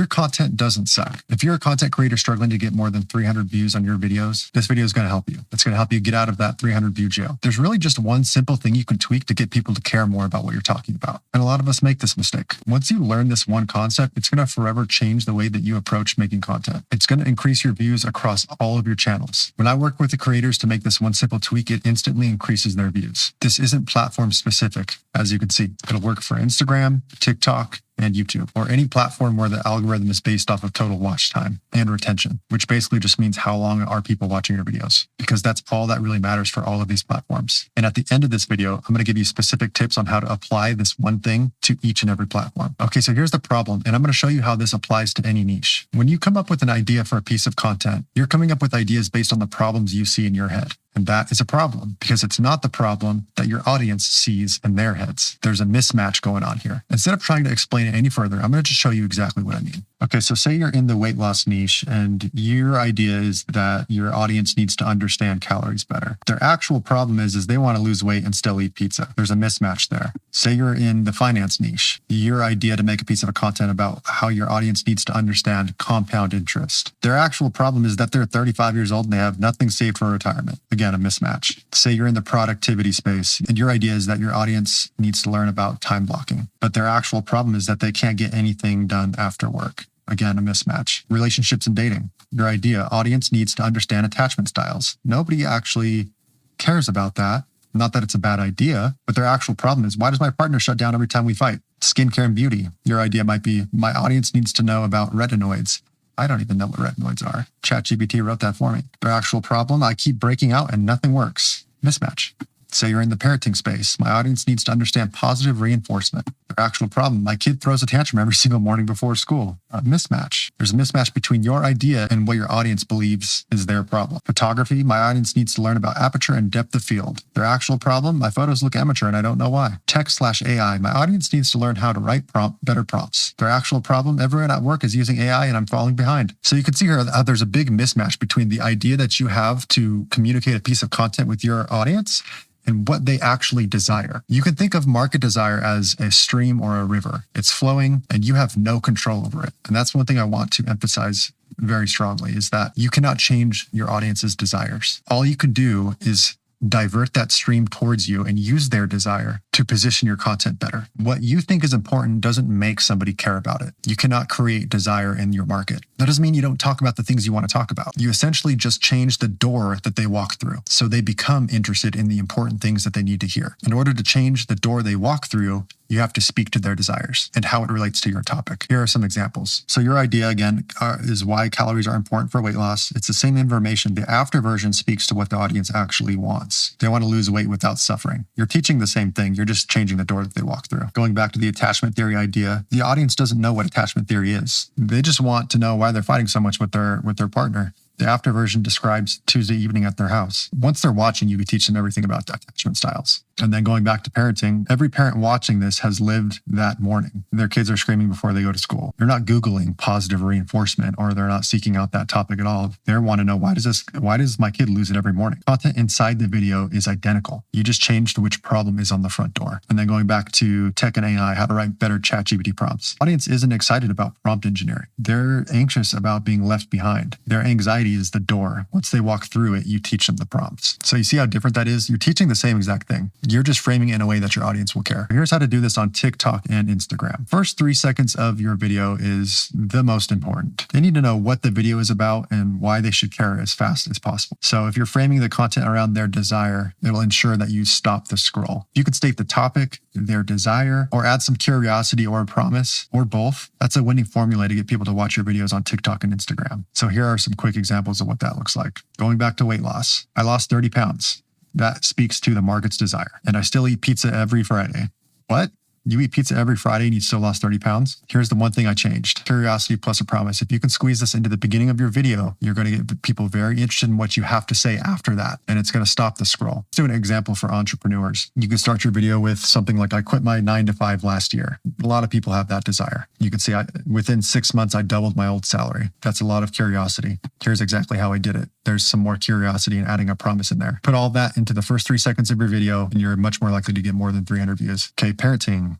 your content doesn't suck. If you're a content creator struggling to get more than 300 views on your videos, this video is going to help you. It's going to help you get out of that 300 view jail. There's really just one simple thing you can tweak to get people to care more about what you're talking about. And a lot of us make this mistake. Once you learn this one concept, it's going to forever change the way that you approach making content. It's going to increase your views across all of your channels. When I work with the creators to make this one simple tweak, it instantly increases their views. This isn't platform specific, as you can see. It'll work for Instagram, TikTok, and YouTube, or any platform where the algorithm is based off of total watch time and retention, which basically just means how long are people watching your videos, because that's all that really matters for all of these platforms. And at the end of this video, I'm going to give you specific tips on how to apply this one thing to each and every platform. Okay, so here's the problem, and I'm going to show you how this applies to any niche. When you come up with an idea for a piece of content, you're coming up with ideas based on the problems you see in your head. And that is a problem because it's not the problem that your audience sees in their heads. There's a mismatch going on here. Instead of trying to explain it any further, I'm going to just show you exactly what I mean. Okay, so say you're in the weight loss niche and your idea is that your audience needs to understand calories better. Their actual problem is they want to lose weight and still eat pizza. There's a mismatch there. Say you're in the finance niche. Your idea to make a piece of content about how your audience needs to understand compound interest. Their actual problem is that they're 35 years old and they have nothing saved for retirement. Again, a mismatch. Say you're in the productivity space and your idea is that your audience needs to learn about time blocking, but their actual problem is that they can't get anything done after work. Again, a mismatch. Relationships and dating. Your idea, audience needs to understand attachment styles. Nobody actually cares about that. Not that it's a bad idea, but their actual problem is, why does my partner shut down every time we fight? Skincare and beauty. Your idea might be, my audience needs to know about retinoids. I don't even know what retinoids are. ChatGPT wrote that for me. Their actual problem, I keep breaking out and nothing works. Mismatch. Say you're in the parenting space. My audience needs to understand positive reinforcement. Their actual problem, my kid throws a tantrum every single morning before school. A mismatch. There's a mismatch between your idea and what your audience believes is their problem. Photography, my audience needs to learn about aperture and depth of field. Their actual problem, my photos look amateur and I don't know why. Tech/AI, my audience needs to learn how to write better prompts. Their actual problem, everyone at work is using AI and I'm falling behind. So you can see here how there's a big mismatch between the idea that you have to communicate a piece of content with your audience and what they actually desire. You can think of market desire as a stream or a river. It's flowing and you have no control over it. And that's one thing I want to emphasize very strongly is that you cannot change your audience's desires. All you can do is divert that stream towards you and use their desire to position your content better. What you think is important doesn't make somebody care about it. You cannot create desire in your market. That doesn't mean you don't talk about the things you want to talk about. You essentially just change the door that they walk through. So they become interested in the important things that they need to hear. In order to change the door they walk through, you have to speak to their desires and how it relates to your topic. Here are some examples. So your idea, again, is why calories are important for weight loss. It's the same information. The after version speaks to what the audience actually wants. They want to lose weight without suffering. You're teaching the same thing. You're just changing the door that they walk through. Going back to the attachment theory idea, the audience doesn't know what attachment theory is. They just want to know why they're fighting so much with their partner. The after version describes Tuesday evening at their house. Once they're watching, you can teach them everything about attachment styles. And then going back to parenting, every parent watching this has lived that morning. Their kids are screaming before they go to school. They're not Googling positive reinforcement or they're not seeking out that topic at all. They want to know, why does my kid lose it every morning? Content inside the video is identical. You just changed which problem is on the front door. And then going back to tech and AI, how to write better ChatGPT prompts. Audience isn't excited about prompt engineering. They're anxious about being left behind. Their anxiety is the door. Once they walk through it, you teach them the prompts. So you see how different that is? You're teaching the same exact thing. You're just framing it in a way that your audience will care. Here's how to do this on TikTok and Instagram. First 3 seconds of your video is the most important. They need to know what the video is about and why they should care as fast as possible. So if you're framing the content around their desire, it'll ensure that you stop the scroll. You could state the topic, their desire, or add some curiosity or a promise, or both. That's a winning formula to get people to watch your videos on TikTok and Instagram. So here are some quick examples of what that looks like. Going back to weight loss, I lost 30 pounds. That speaks to the market's desire. And I still eat pizza every Friday. What? You eat pizza every Friday and you still lost 30 pounds? Here's the one thing I changed. Curiosity plus a promise. If you can squeeze this into the beginning of your video, you're going to get people very interested in what you have to say after that. And it's going to stop the scroll. Let's do an example for entrepreneurs. You can start your video with something like, I quit my 9-to-5 last year. A lot of people have that desire. You can see within 6 months, I doubled my old salary. That's a lot of curiosity. Here's exactly how I did it. There's some more curiosity and adding a promise in there. Put all that into the first 3 seconds of your video and you're much more likely to get more than 300 views. Okay, parenting.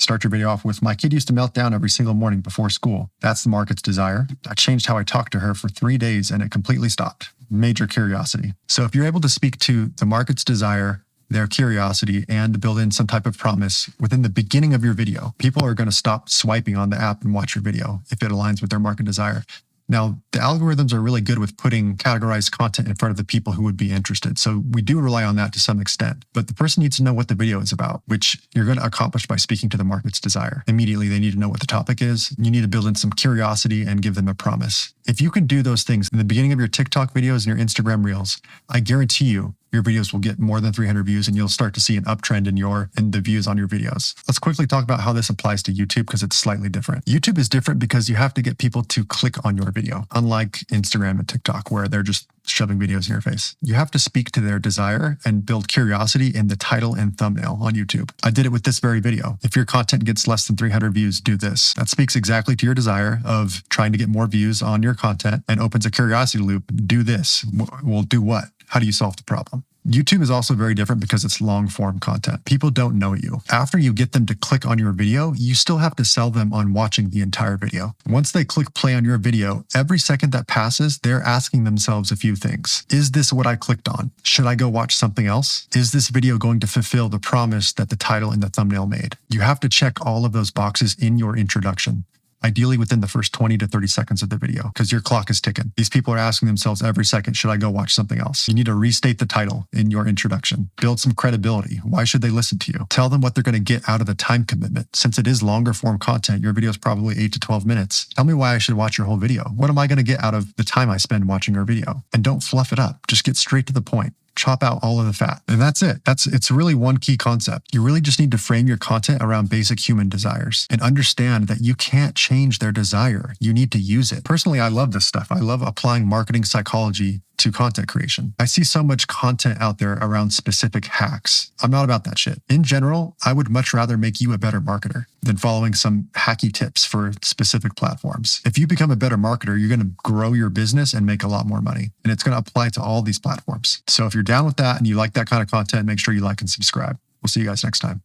Start your video off with, my kid used to melt down every single morning before school. That's the market's desire. I changed how I talked to her for 3 days and it completely stopped. Major curiosity. So if you're able to speak to the market's desire, their curiosity, and build in some type of promise within the beginning of your video, people are going to stop swiping on the app and watch your video if it aligns with their market desire. Now, the algorithms are really good with putting categorized content in front of the people who would be interested. So we do rely on that to some extent. But the person needs to know what the video is about, which you're going to accomplish by speaking to the market's desire. Immediately, they need to know what the topic is. You need to build in some curiosity and give them a promise. If you can do those things in the beginning of your TikTok videos and your Instagram reels, I guarantee you, your videos will get more than 300 views and you'll start to see an uptrend in the views on your videos. Let's quickly talk about how this applies to YouTube because it's slightly different. YouTube is different because you have to get people to click on your video, unlike Instagram and TikTok where they're just shoving videos in your face. You have to speak to their desire and build curiosity in the title and thumbnail on YouTube. I did it with this very video. If your content gets less than 300 views, do this. That speaks exactly to your desire of trying to get more views on your content and opens a curiosity loop. Do this. Well, do what? How do you solve the problem? YouTube is also very different because it's long form content. People don't know you. After you get them to click on your video, you still have to sell them on watching the entire video. Once they click play on your video, every second that passes, they're asking themselves a few things. Is this what I clicked on? Should I go watch something else? Is this video going to fulfill the promise that the title and the thumbnail made? You have to check all of those boxes in your introduction. Ideally within the first 20 to 30 seconds of the video, because your clock is ticking. These people are asking themselves every second, should I go watch something else? You need to restate the title in your introduction. Build some credibility. Why should they listen to you? Tell them what they're going to get out of the time commitment. Since it is longer form content, your video is probably 8 to 12 minutes. Tell me why I should watch your whole video. What am I going to get out of the time I spend watching your video? And don't fluff it up. Just get straight to the point. Chop out all of the fat. And that's it. It's really one key concept. You really just need to frame your content around basic human desires and understand that you can't change their desire. You need to use it. Personally, I love this stuff. I love applying marketing psychology to content creation. I see so much content out there around specific hacks. I'm not about that shit. In general, I would much rather make you a better marketer than following some hacky tips for specific platforms. If you become a better marketer, you're going to grow your business and make a lot more money. And it's going to apply to all these platforms. So if you're down with that and you like that kind of content, make sure you like and subscribe. We'll see you guys next time.